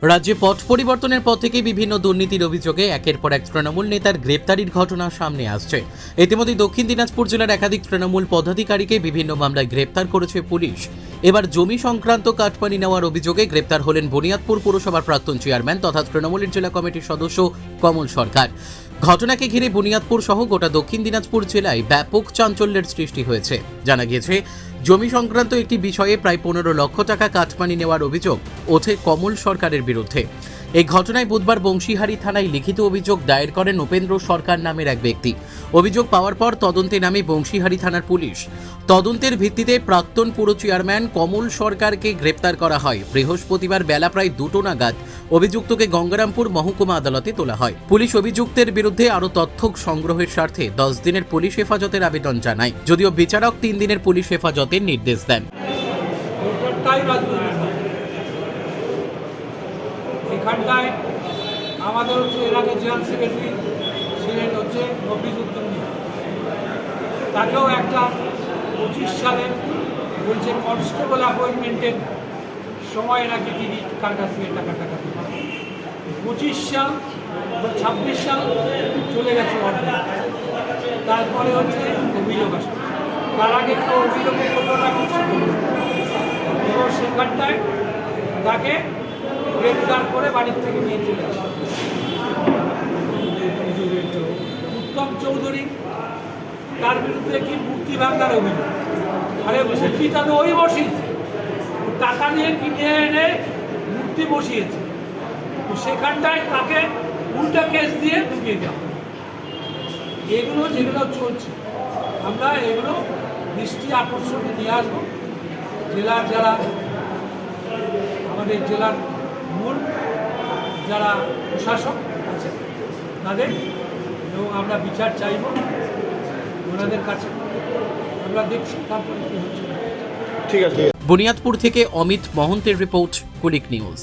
রাজ্যে পট পরিবর্তনের পর থেকে বিভিন্ন দুর্নীতির অভিযোগে একের পর এক তৃণমূল নেতার গ্রেপ্তারির ঘটনা সামনে আসছে। ইতিমধ্যে দক্ষিণ দিনাজপুর জেলার একাধিক তৃণমূল পদাধিকারীকে বিভিন্ন মামলায় গ্রেপ্তার করেছে পুলিশ। এবার জমি সংক্রান্ত কাটমানি নেওয়ার অভিযোগে গ্রেপ্তার হলেন বুনিয়াদপুর পুরসভার প্রাক্তন চেয়ারম্যান তথা তৃণমূলের জেলা কমিটির সদস্য কমল সরকার। ঘটনাকে ঘিরে বুনিয়াদপুর সহ গোটা দক্ষিণ দিনাজপুর জেলায় ব্যাপক চাঞ্চল্যের সৃষ্টি হয়েছে। জানা গিয়েছে, জমি সংক্রান্ত একটি বিষয়ে প্রায় 15 লক্ষ টাকা কাটমানি নেওয়ার অভিযোগ ওঠে কমল সরকারের বিরুদ্ধে। এই ঘটনায় বুধবার বংশীহারি থানায় লিখিত অভিযোগ দায়ের করেন উপেন্দ্র সরকার নামের এক ব্যক্তি। অভিযোগ পাওয়ার পর তদন্তে নামে বংশীহারি থানার পুলিশ। তদন্তের ভিত্তিতে প্রাক্তন পুর চেয়ারম্যান কমল সরকারকে গ্রেপ্তার করা হয়। বৃহস্পতিবার বেলা প্রায় 2টো নাগাদ অভিযুক্তকে গঙ্গারামপুর মহকুমা আদালতে তোলা হয়। পুলিশ অভিযুক্তের বিরুদ্ধে আরও তথ্য সংগ্রহের স্বার্থে 10 দিনের পুলিশ হেফাজতের আবেদন জানায়, যদিও বিচারক 3 দিনের পুলিশ হেফাজতের নির্দেশ দেন। এখানটায় আমাদের হচ্ছে এর আগে জেনারেল সেক্রেটারি ছিলেন হচ্ছে নফিজউদ্দিন, তাকেও একটা 25 সালে বলছে কনস্টেবল অ্যাপয়েন্টমেন্টের সময় নাকি তিনি তার কাছ থেকে টাকা 25 সাল 26 সাল চলে গেছে অর্ডার। তারপরে হচ্ছে অভিযোগ আসবে, তার আগে তো অভিযোগের ঘটনা কিছু এবং সেখানটায় তাকে গ্রেপ্তার করে বাড়ির থেকে নিয়ে চলে আসে। উত্তম চৌধুরী, তার বিরুদ্ধে কি মূর্তি ভাঙার অভিযোগ। আরে মূর্তিটা তো ওই বসিয়েছে, টাকা নিয়ে কিনে এনে মূর্তি বসিয়েছে, সেখানটায় তাকে উল্টা কেস দিয়ে ঢুকিয়ে দেওয়া। এগুলো যেগুলো চলছে আমরা এগুলো দৃষ্টি আকর্ষণে নিয়ে আসবো। জেলার যারা আমাদের জেলার মূল যারা প্রশাসক আছে তাদের, এবং আমরা বিচার চাইব ওনাদের কাছে। আমরা দেখছি তারপরে কি হচ্ছে। ঠিক আছে। বুনিয়াদপুর থেকে অমিত মহন্তের রিপোর্ট, কুলিক নিউজ।